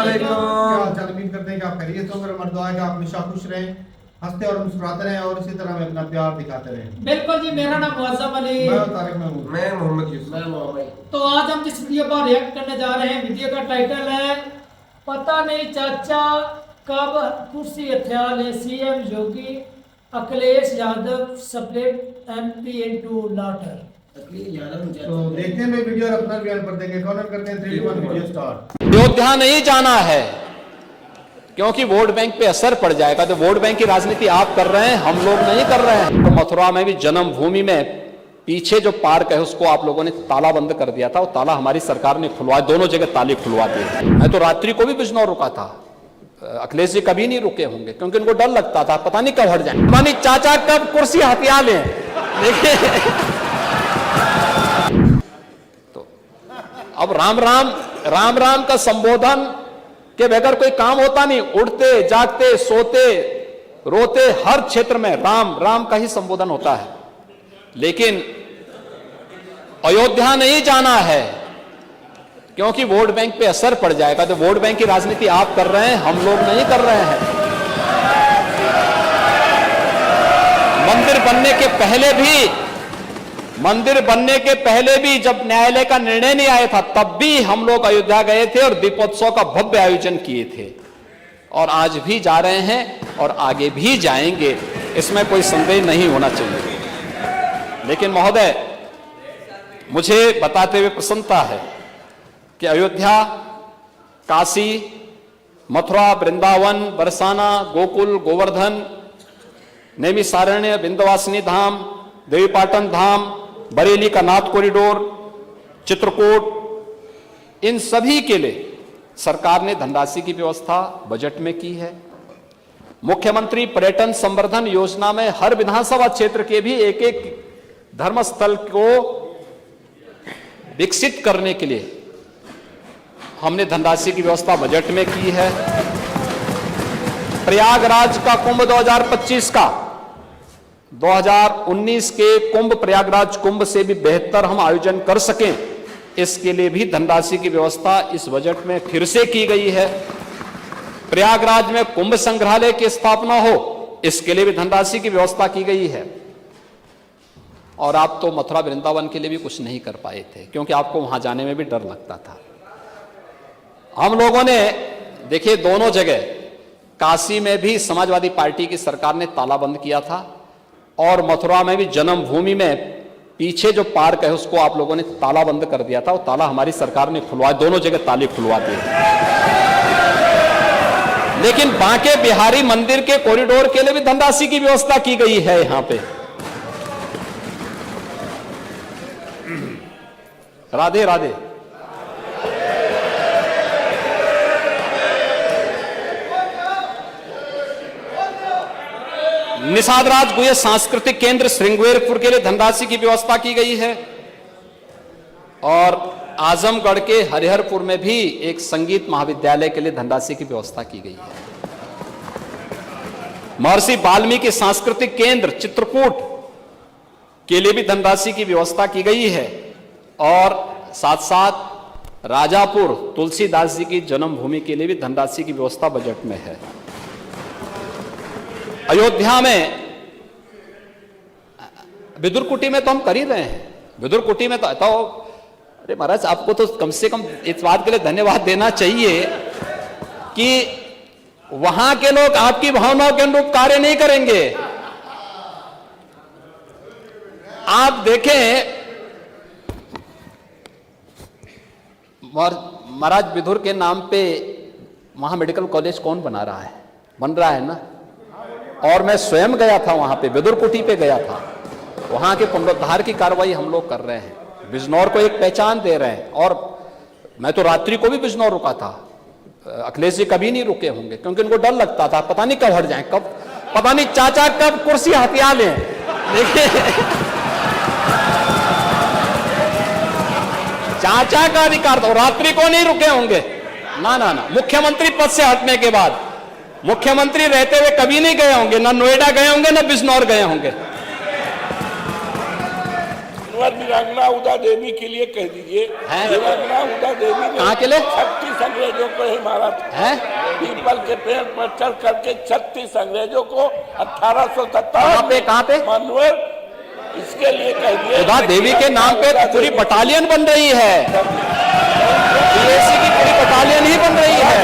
वालेकुम। क्या हाल चाल, उम्मीद करते हैं कि आप खैरियत से होंगे। हमारी दुआ है कि आप हमेशा खुश रहें, हंसते और मुस्कुराते रहें और इसी तरह हमें अपना प्यार दिखाते रहें। बिल्कुल जी, मेरा नाम मुअज्जम अली। मैं तारिक महमूद। मैं मोहम्मद यूसुफ। तो आज हम जिस वीडियो पर रिएक्ट करने जा रहे हैं, वीडियो का टाइटल है पता नहीं चाचा कब कुर्सी हथियाले, CM Yogi Akhilesh Yadav split MP into लॉटर। तो देखते हैं मैं वीडियो और अपना बयान पर देंगे। कॉर्नर करते हैं 3 2 1 वीडियो स्टार्ट। अयोध्या नहीं जाना है क्योंकि वोट बैंक पे असर पड़ जाएगा। तो वोट बैंक की राजनीति आप कर रहे हैं, हम लोग नहीं कर रहे हैं। तो मथुरा में भी जन्मभूमि में पीछे जो पार्क है उसको आप लोगों ने ताला बंद कर दिया था। वो ताला हमारी सरकार ने खुलवा, दोनों जगह ताले खुलवा दिए। मैं तो रात्रि को भी बिजनौर रुका था। अखिलेश जी कभी नहीं रुके होंगे क्योंकि उनको डर लगता था पता नहीं कब हट जाए, पता नहीं चाचा कब कुर्सी हथिया लें। देखिए तो अब राम राम का संबोधन के बगैर कोई काम होता नहीं। उठते जागते सोते रोते हर क्षेत्र में राम राम का ही संबोधन होता है। लेकिन अयोध्या नहीं जाना है क्योंकि वोट बैंक पे असर पड़ जाएगा। तो वोट बैंक की राजनीति आप कर रहे हैं, हम लोग नहीं कर रहे हैं। मंदिर बनने के पहले भी जब न्यायालय का निर्णय नहीं आया था तब भी हम लोग अयोध्या गए थे और दीपोत्सव का भव्य आयोजन किए थे और आज भी जा रहे हैं और आगे भी जाएंगे, इसमें कोई संदेह नहीं होना चाहिए। लेकिन महोदय, मुझे बताते हुए प्रसन्नता है कि अयोध्या, काशी, मथुरा, वृंदावन, बरसाना, गोकुल, गोवर्धन, नैमिषारण्य, विंध्यवासिनी धाम, देवीपाटन धाम, बरेली का नाथ कॉरिडोर, चित्रकूट, इन सभी के लिए सरकार ने धनराशि की व्यवस्था बजट में की है। मुख्यमंत्री पर्यटन संवर्धन योजना में हर विधानसभा क्षेत्र के भी एक एक धर्मस्थल को विकसित करने के लिए हमने धनराशि की व्यवस्था बजट में की है। प्रयागराज का कुंभ 2025 का 2019 के कुंभ, प्रयागराज कुंभ से भी बेहतर हम आयोजन कर सकें, इसके लिए भी धनराशि की व्यवस्था इस बजट में फिर से की गई है। प्रयागराज में कुंभ संग्रहालय की स्थापना हो, इसके लिए भी धनराशि की व्यवस्था की गई है। और आप तो मथुरा वृंदावन के लिए भी कुछ नहीं कर पाए थे क्योंकि आपको वहां जाने में भी डर लगता था। हम लोगों ने देखिए दोनों जगह, काशी में भी समाजवादी पार्टी की सरकार ने ताला बंद किया था और मथुरा में भी जन्मभूमि में पीछे जो पार्क है उसको आप लोगों ने ताला बंद कर दिया था। वो ताला हमारी सरकार ने खुलवा, दोनों जगह ताले खुलवा दिए। लेकिन बांके बिहारी मंदिर के कॉरिडोर के लिए भी धनराशि की व्यवस्था की गई है। यहां पे राधे राधे। निषाद राज गुहे सांस्कृतिक केंद्र श्रृंगेरपुर के लिए धनराशि की व्यवस्था की गई है और आजमगढ़ के हरिहरपुर में भी एक संगीत महाविद्यालय के लिए धनराशि की व्यवस्था की गई है। महर्षि वाल्मीकि सांस्कृतिक केंद्र चित्रकूट के लिए भी धनराशि की व्यवस्था की गई है और साथ साथ राजापुर तुलसीदास जी की जन्मभूमि के लिए भी धनराशि की व्यवस्था बजट में है। अयोध्या में विदुर कुटी में तो हम कर ही रहे हैं। विदुर कुटी में तो अरे महाराज, आपको तो कम से कम इस बात के लिए धन्यवाद देना चाहिए कि वहां के लोग आपकी भावनाओं के अनुरूप कार्य नहीं करेंगे। आप देखें महाराज, विदुर के नाम पे वहां मेडिकल कॉलेज कौन बना रहा है? बन रहा है ना। और मैं स्वयं गया था वहां पे, विदुर कुटी पे गया था। वहां के पुनरुद्धार की कार्रवाई हम लोग कर रहे हैं, बिजनौर को एक पहचान दे रहे हैं। और मैं तो रात्रि को भी बिजनौर रुका था। अखिलेश जी कभी नहीं रुके होंगे क्योंकि उनको डर लगता था पता नहीं कब हट जाए, कब पता नहीं चाचा कब कुर्सी हथिया लें। देखिए चाचा का अधिकार तो रात्रि को नहीं रुके होंगे ना ना ना। मुख्यमंत्री पद से हटने के बाद मुख्यमंत्री रहते हुए कभी नहीं गए होंगे, ना नोएडा गए होंगे, ना बिजनौर गए होंगे। मानवर वीरांगना उदा देवी के लिए कह दीजिए। वीरांगना उदा देवी ने कहाँ के लिए? 36 अंग्रेजों को ही मारा था। पीपल के पेड़ पर चढ़ करके 36 अंग्रेजों को 1857 कहाँ पे? मानवर, इसके लिए कह दिए। उदा देवी के नाम पे पूरी बटालियन बन रही है, बीएससी की पूरी बटालियन ही बन रही है।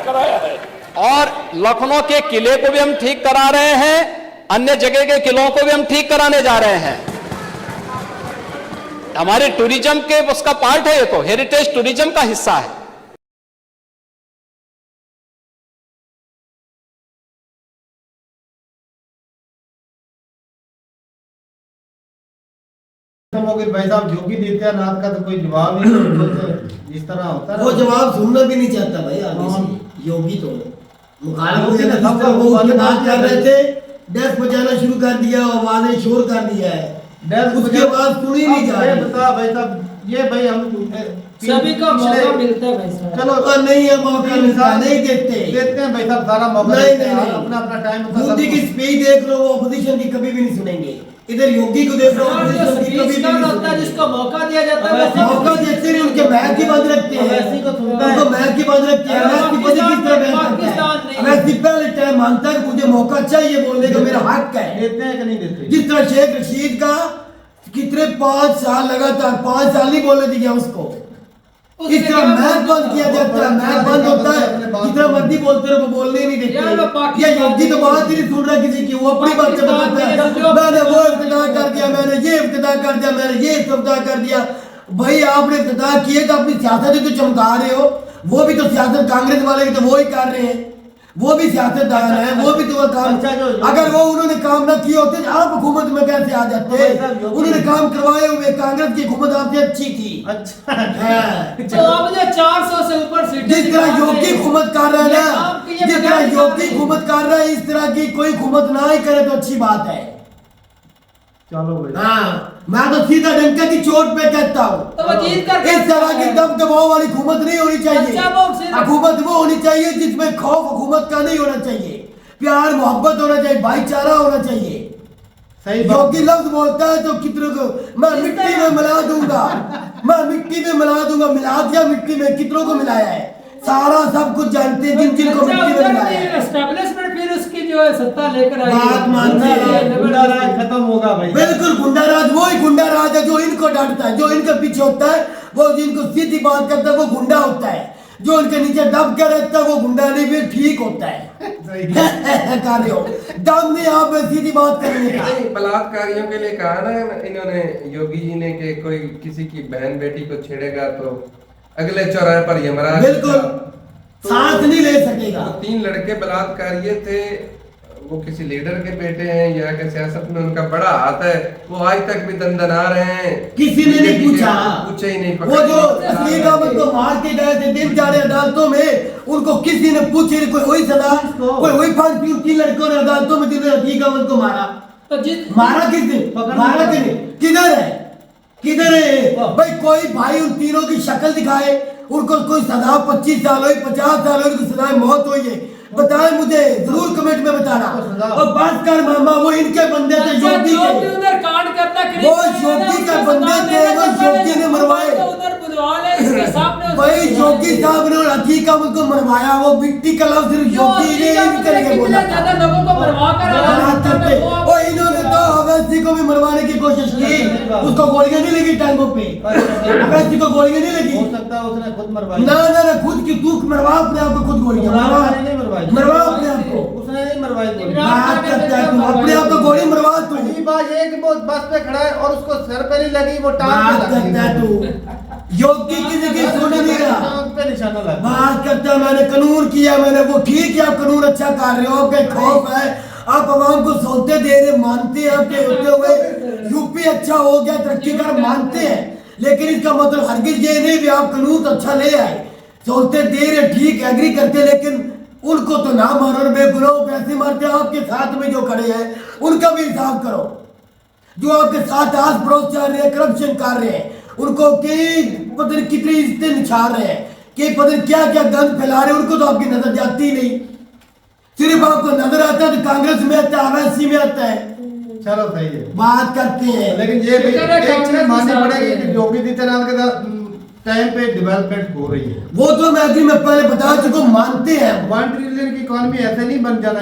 कराया है और लखनऊ के किले को भी हम ठीक करा रहे हैं, अन्य जगह के किलों को भी हम ठीक कराने जा रहे हैं। हमारे टूरिज्म के उसका पार्ट है, ये तो हेरिटेज टूरिज्म का हिस्सा है। भाई साहब जो भी आदित्यनाथ का तो कोई जवाब ही नहीं, इस तरह होता है। वो जवाब सुनना भी नहीं चाहता भाई आगे से। योगी तो योगी ने सब वो उसके बात कर रहे थे, डेस्क बजाना शुरू कर दिया, आवाजें शोर कर दिया है, उसके बाद सुनी नहीं जा रही। बता भाई साहब, ये भाई हम सभी का मौका मिलता है भाई साहब। चलो नहीं है मौका मिलता, नहीं देते हैं भाई साहब, सारा मौका नहीं अपना अपना टाइम। मोदी की स्पीच देख लो, वो ऑपोजिशन की कभी भी नहीं सुनेंगे। इधर योगी को देख लो, ऑपोजिशन की कभी भी नहीं सुनेंगे। जिसको मौका दिया जाता है मौका देते नहीं, उनके मैच की बंद रखते हैं, उनको मैच की बंद रखते हैं। वैसे पहले टाइम मानता है मुझे मौका चाहिए बोलने का, मेरा हक है। देते हैं कि नहीं देते? जिस तरह शेख रशीद का कितने 5 साल लगातार 5 साल नहीं बोलने दिया उसको, इस तरह मैच बंद किया जाता है। मैच बंद होता है, जितना मर्जी बोलते रहो, बोलने ही नहीं देते। ये योगी तो बात ही नहीं सुन रहा किसी की, वो अपनी बातें बताता है। मैंने वो इफ्तिताह कर दिया, मैंने ये इफ्तिताह कर दिया, मैंने ये इफ्तिताह कर दिया। भाई आपने इफ्तिताह किए तो अपनी सियासत ही तो चमका रहे हो। वो भी तो सियासत कांग्रेस वाले भी तो वो ही कर रहे हैं, वो भी सियासतदान है, वो भी तो वो काम। अगर वो उन्होंने काम ना किए होते आप हुकूमत में कैसे आ जाते? उन्होंने काम करवाए हुए, कांग्रेस की हुकूमत आपसे अच्छी थी। अच्छा तो अब जो 400 से ऊपर सीटें जिस तरह योगी हुकूमत कर रहा है ना, जिस तरह योगी हुकूमत कर रहा है, इस तरह की कोई हुकूमत ना ही करे तो अच्छी बात है। चलो भाई, हाँ, मैं तो सीधा डंका की चोट पे कहता हूँ, तो वो जीत कर इस तरह की दबदबाव वाली हुकूमत नहीं होनी चाहिए। अच्छा, हुकूमत वो होनी चाहिए जिसमें खौफ हुकूमत का नहीं होना चाहिए, प्यार मोहब्बत होना चाहिए, भाईचारा होना चाहिए। सही योगी लफ्ज बोलता है तो कितनों को मैं मिट्टी में मिला दूंगा, मैं मिट्टी में मिला दूंगा। मिला दिया मिट्टी में, कितनों को मिलाया है, सारा सब कुछ जानते हैं जिन जिनको मिट्टी में मिलाया है। एस्टैब्लिशमेंट फिर उसकी जो है सत्ता लेकर आई, बात मानते हैं, गुंडा राज खत्म होगा भाई। बिल्कुल गुंडा राज, वो ही गुंडा राज है जो इनको डांटता है, जो इनके पीछे होता है, वो जिनको सीधी बात करता है वो गुंडा होता है, जो उनके नीचे दब कर रहता है वो गुंडा नहीं, भी ठीक होता है। कार्यो दम नहीं, आप सीधी बात करने का। बलात्कारियों के लिए कहा ना इन्होंने, योगी जी ने, कि कोई किसी की बहन बेटी को छेड़ेगा तो अगले चौराहे पर यमराज, बिल्कुल सांस नहीं ले सकेगा। 3 लड़के बलात्कारिये थे, वो किसी लीडर के बेटे हैं, यहाँ के सियासत में उनका बड़ा हाथ है, वो आज तक भी दंदना रहे हैं। किसी ने नहीं पूछा, पूछे ही नहीं। वो जो असली कामत को मार के गए थे दिन जाने अदालतों में, उनको किसी ने पूछे, कोई हुई सजा, कोई हुई फांसी? 3 लड़कों ने अदालतों में जिन्होंने असली कामत को मारा, तो जिस मारा किसने? मारा किसने? किधर है, किधर है भाई? कोई भाई उन तीनों की शक्ल दिखाए, उनको कोई सजा 25 साल हुई, 50 साल हुई, उनको सजा मौत हुई है, बताए मुझे, जरूर कमेंट में बताना। और बात कर मामा, वो इनके बंदे थे, योगी के, उधर कांड करता वो योगी के बंदे थे, वो योगी ने मरवाए। उधर बुलवा ले, इसके सामने भाई योगी साहब ने हकीका उनको मरवाया, वो मिट्टी का लफ्ज सिर्फ योगी ने ही करके बोला। ज्यादा लोगों को मरवा कर और इन्होंने तो अवैसी को भी मरवाने की कोशिश की, उसको गोलियां नहीं लगी टांगों पे, अवैसी को गोलियां नहीं लगी। हो सकता है उसने खुद मरवाई। ना ना ना, खुद की तू मरवा अपने आप को, खुद गोलियां मरवा अपने आप को, उसने नहीं मरवाई गोली। बात करता है तू, अपने आप को गोली मरवा तू। ये बात ये कि वो बस पे खड़ा है और उसको सर पे नहीं लगी, वो टांग बात पे लगी। करता है तू, योगी किसी की सुन नहीं रहा, टांग पे निशाना लगा। बात करता है मैंने कानून किया, मैंने वो ठीक है, आप कानून अच्छा कर रहे हो, आपका खौफ है, आप आवाम को सौदे दे रहे, मानते हैं, आपके होते हुए यूपी अच्छा हो गया, तरक्की कर, मानते हैं, लेकिन इसका मतलब हरगिज ये नहीं भी आप कानून तो अच्छा ले आए, सौदे दे रहे, ठीक एग्री करते, लेकिन उनको तो ना मारो, बेगुनाह पैसे मारते। आपके साथ में जो खड़े हैं उनका भी हिसाब करो, जो आपके साथ आस पड़ोस चल रहे हैं, करप्शन कर रहे हैं, उनको पता नहीं कितनी इज्जतें निछाड़ रहे हैं, कि पता नहीं क्या क्या गंद फैला रहे हैं, उनको तो आपकी नजर जाती नहीं। सिर्फ आपको नजर आता है तो कांग्रेस में आता है, अवैसी में आता है, चलो सही है, बात करते हैं। लेकिन ये भी शुक्र है एक चीज कांग्रेस माननी में पड़ेगी साथ कि है। योगी आदित्यनाथ के टाइम पे डेवलपमेंट हो रही है। वो तो मैं पहले बता चुका हूं, मानते हैं। 1 ट्रिलियन की इकोनॉमी ऐसे नहीं बन जाना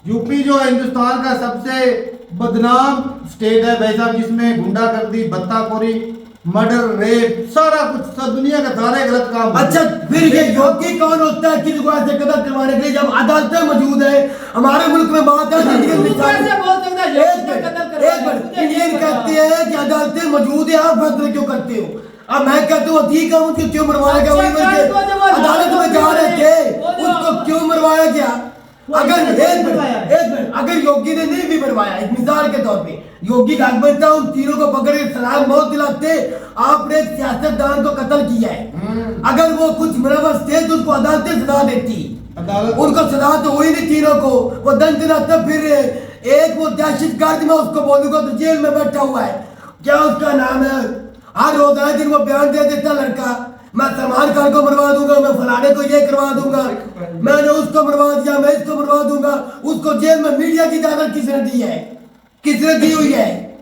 यूपी जो है हिंदुस्तान का सबसे बदनाम स्टेट है भाई साहब, जिसमें गुंडागर्दी, बत्ताखोरी, मर्डर, रेप, सारा कुछ सब दुनिया का सारे गलत काम होते अच्छा, हैं। फिर ये योगी कौन होता है किसी को ऐसे कदम करवाने के लिए, जब अदालतें मौजूद है हमारे मुल्क में? बात है इंडियन तू कैसे बोल सकता है योगी का कत्ल करवाया? एक मिनट, तुझे इंडियन नहीं पता। कहते हैं कि अदालतें मौजूद है, आप फैसले क्यों करते हो? अब मैं कहता हूँ ठीक है, उनको क्यों मरवाया गया? वही अच्छा, बल्कि तो जब वो अदालत में जा रहे थे, वो जो- उसको क्यों मरवाया गया? वो अगर इसने एक मरवाया है। मिनट, अगर योगी ने नहीं भी मरवाया, एक मिसाल के तौर पे योगी का हक बनता उन तीनों को पकड़ के सलाम मौत दिलाते। आपने एक सियासतदान को कत्ल किया है, अगर वो कुछ मुलवस थे तो उसको अदालतें सजा देती। अदालत उनको सजा तो हुई नहीं तीनों को, वो दंड दिलाते फिर एक वो दहशतगर्द, मैं उसको बोलूंगा तो जेल में बैठा हुआ है, क्या उसका नाम है, हर रोजाना दिन वो बयान दे देता लड़का, मैं सलमान खान को मरवा दूंगा, मैं फलाने को ये करवा दूंगा, मैंने उसको मरवा दिया, मैं इसको मरवा दूंगा। उसको जेल में मीडिया की इजाजत किसने दी है? किसने दी हुई है?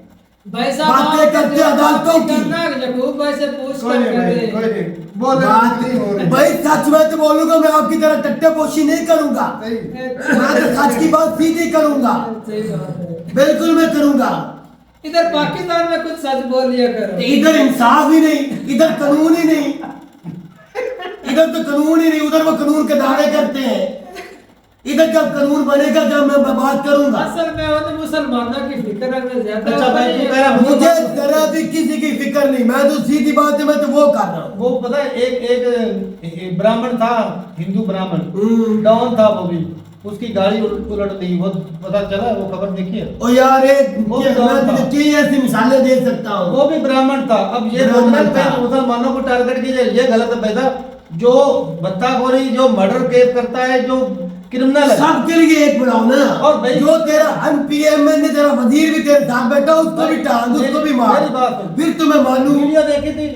भाई साहब बातें आप करते अदालतों की। करना यकूब भाई से पूछ कोई कर नहीं भाई, करे। कोई नहीं बोल रहे बात नहीं हो रही। भाई सच में तो बोलूंगा, मैं आपकी तरह टट्टेपोशी नहीं करूंगा, सही। मैं तो सच की बात सीधी करूंगा, सही बात है। बिल्कुल मैं करूंगा। इधर पाकिस्तान में कुछ सच बोल लिया करो। इधर इंसाफ ही नहीं, इधर कानून ही नहीं, इधर तो कानून ही नहीं, उधर वो कानून के दावे करते हैं। इधर जब कानून बनेगा जब मैं बात करूंगा। असल में वो तो मुसलमानों की फिक्र रखने ज्यादा। अच्छा भाई, तू कह रहा मुझे जरा भी किसी की फिक्र नहीं, मैं तो सीधी बात है, मैं तो वो कर रहा हूँ। वो पता है एक ब्राह्मण था, हिंदू ब्राह्मण, हम्म। डॉन था वो भी, उसकी गाड़ी उलट दी, वो पता चला, वो खबर देखी है? ओ यार एक वो मैं कौन था? तुझे कई ऐसी मिसालें दे सकता हूँ। वो भी ब्राह्मण था। अब ये ब्राह्मण बोलना था। है मुसलमानों को टारगेट कीजिए, ये गलत है पैसा। जो बत्ताखोरी, जो मर्डर केस करता है, जो क्रिमिनल है, सबके लिए एक बनाओ ना। और भाई- जो तेरा एमपीएम में तेरा वजीर भी तेरे साथ बैठा, उसको भी टांग, उसको भी मार, मेरी बात सुन। फिर तुम्हें मालूम। वीडियो देखी थी,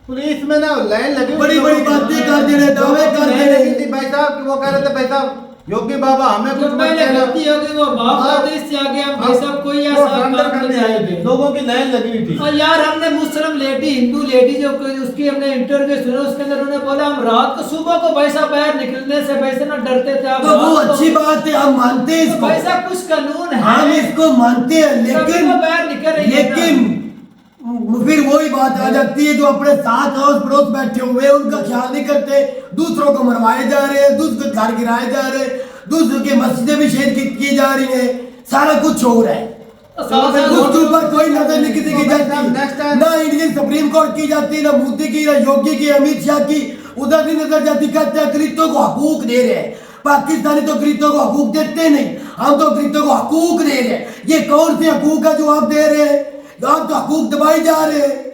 पुलिस में ना लाइन लगी हुई बड़ी थी, बड़ी बातें कर दे रहे, दावे कर दे लाइन रहे। लगी थी भाई साहब, कि वो कह रहे थे भाई साहब योगी बाबा हमें कुछ जो मत पहले कहना। गलती होगी वो माफ कर दे, इससे आगे हम भाई साहब कोई वो ऐसा surrender काम करने नहीं आए थे, करेंगे। लोगों की लाइन लगी हुई थी। और यार हमने मुस्लिम लेडी, हिंदू लेडी जो उसकी हमने इंटरव्यू सुना, उसके अंदर उन्होंने बोला हम रात को सुबह को भाई साहब बाहर निकलने से वैसे ना डरते थे। आप तो वो रात को- अच्छी बात है, हम मानते हैं तो इसको, भाई साहब कुछ कानून है, हम इसको मानते हैं, कभी लेकिन वो बाहर निकल रही है ना। लेकिन फिर वही बात आ जाती है, जो अपने साथ अड़ोस पड़ोस बैठे हुए हैं उनका ख्याल नहीं करते, दूसरों को मरवाए जा रहे हैं, दूसरों के घर गिराए जा रहे हैं, दूसरों की मस्जिदें भी शहीद की जा रही हैं, सारा कुछ हो रहा है। तो साथ साथ उसके ऊपर कोई नजर नहीं किसी की नेक्स्ट जाती, टाइम- ना इंडियन सुप्रीम कोर्ट की जाती, ना मोदी की, ना योगी की, अमित शाह की, उधर नहीं नजर जाती। कहते हैं दलितों को हकूक दे रहे हैं, पाकिस्तानी तो दलितों को हकूक देते नहीं, हम तो दलितों को हकूक दे रहे हैं। ये कौन से हकूक है जो आप दे रहे हैं? आप तो हकूक दबाई जा रहे हैं,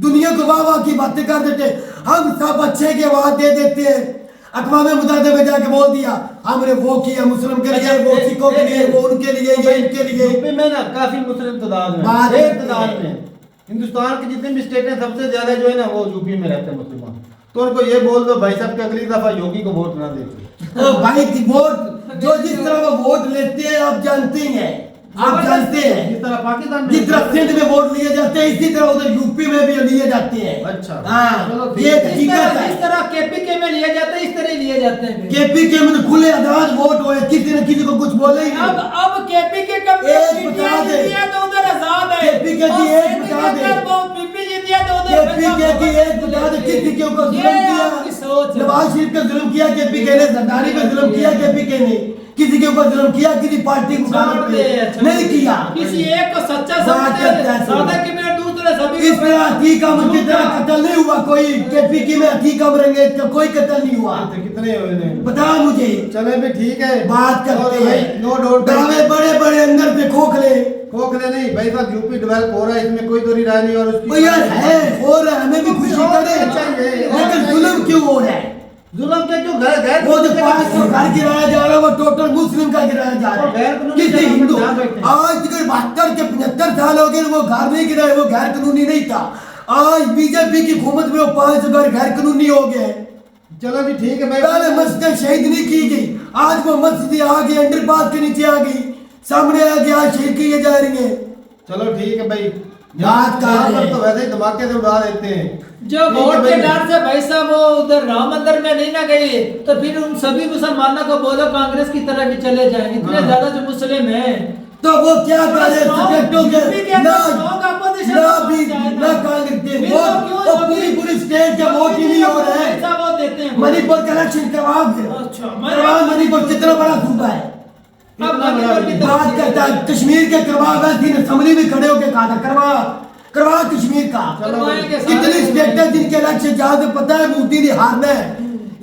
दुनिया को वाह वाह की बातें कर देते हैं, हम सब अच्छे की आवाज दे देते हैं। अक़वाम मुत्तहिदा में जाके बोल दिया हमने वो किया मुस्लिम के लिए, वो सिखों के लिए, वो उनके लिए, ये इनके लिए। यूपी में ना काफी मुस्लिम तादाद में, बात ढेर करते तादाद हैं। में। हिंदुस्तान की जितनी भी स्टेट है सबसे ज्यादा जो है ना वो यूपी में रहते हैं मुसलमान। तो उनको ये बोल दो भाई साहब कि अगली दफा योगी को वोट ना देते। तो भाई की वोट जो जिस तरह वो वोट लेते हैं आप जानते ही हैं, आप जानते हैं जिस तरह पाकिस्तान में जिस तरह सिंध में वोट लिए जाते हैं इसी तरह उधर यूपी में भी लिए जाते हैं। अच्छा। हाँ, चलो ठीक ये है। जिस हकीकत तरह है। जिस तरह केपीके में लिए जाते हैं इस तरह ही लिए जाते हैं। केपी में तो खुले आजाद वोट हुए, किसी ने किसी को कुछ बोले ही अब नहीं। अब केपीके का एक बता दे। जीतिया तो उधर आजाद है। केपीके की और एक सिंध बता के दे। अंदर वो पीपी जीतिया तो उधर केपी की एक बता दे, किसी के ऊपर जुल्म ये किया? आपकी सोच है। नवाज शरीफ पे जुल्म किया केपी ने, सरदारी पे जुल्म किया केपी ने, किसी के ऊपर जुल्म किया किसी पार्टी को छोड़ दे, छोड़ नहीं दे। किया। किसी एक को सच्चा बात समझते करता है, हैं, सादा कि मैं दूसरे सभी इस तरह हकीका में की तरह कत्ल नहीं हुआ कोई, केपी में हकीका में रंगे तो कोई कत्ल नहीं हुआ। कितने हुए ने? बता मुझे, चले भी ठीक है, बात करते हैं। No doubt. दावे बड़े बड़े अंदर से खोखले। खोखले नहीं भाई साहब, यूपी डेवलप हो रहा है, इसमें कोई दोहरी राय नहीं। और वो यार है हो रहा है, हमें भी खुशी करे, लेकिन जुल्म क्यों हो रहा है? जुल्म के जो घर वो जो 500 घर गिराया जा रहा है वो टोटल मुस्लिम का गिराया जा रहा और गैर है, कानूनी किसी जगह पर हिंदू। जहाँ बैठे हैं। आज तक 72 के 75 साल हो गए वो घर नहीं गिराए, वो गैर कानूनी नहीं था। आज बीजेपी की हुकूमत में वो 500 घर गैर कानूनी हो गए। चलो जी ठीक है भाई। पहले मस्जिदें शहीद नहीं की गई, आज वो मस्जिदें आ गई, अंडरपास के नीचे आ गई, सामने आ गया शेर की ये जा रही है। चलो ठीक है भाई, बात कर यहाँ रहे पर हैं। तो वैसे ही धमाके से उड़ा देते हैं। जो ठीक है वोट के भाई। डर से भाई साहब वो उधर राम मंदिर में नहीं ना गए, तो फिर उन सभी मुसलमानों को बोलो कांग्रेस की तरफ भी चले जाएं। इतने हाँ। ज्यादा जो मुस्लिम हैं, तो वो क्या करे सब्जेक्टों के यूपी के अंदर ना strong opposition ना होना भी चाहिए ना था। कांग्रेस के फिर वोट तो क्यों और योगी- पूरी स्टेट के वोट ही नहीं हो रहे पैसा हैं। वो देते हैं। मणिपुर का इलेक्शन करवा दे। अच्छा, करवा मणिपुर कितना बड़ा सूबा है। अब मणिपुर की तरफ बात करता है कश्मीर के करवा वैसी असेंबली में खड़े होकर कहा था करवा कश्मीर का। करवाएंगे सारे। कितनी स्टेट है जिनके इलेक्शन जहाँ से पता है मोदी ने हारना है,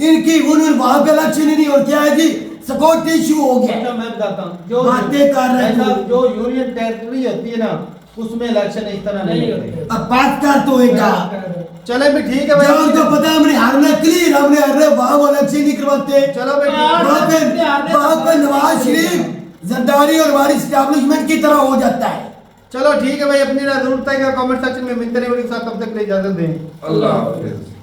इनकी वहां पे इलेक्शन ही नहीं और क्या है जी सिक्योरिटी इशू हो गया। अच्छा मैं बताता हूँ, जो बातें कर रहे हैं। ऐसा जो यूनियन टेरिटरी होती है ना, उसमें इलेक्शन इस तरह नहीं होते। अब बात कर तो होगा चले भी ठीक है जब उनको भाई, पता है हमने हारना क्लियर हमने हारना वहां वो इलेक्शन नहीं करवाते। चलो भाई वहां पे नवाज शरीफ जरदारी और हमारी स्टैब्लिशमेंट की तरह हो जाता है। चलो ठीक है भाई, अपनी जरूरत है, कमेंट सेक्शन में मिलते रहिए, तब तक के लिए इजाजत दें। अल्लाह हाफिज।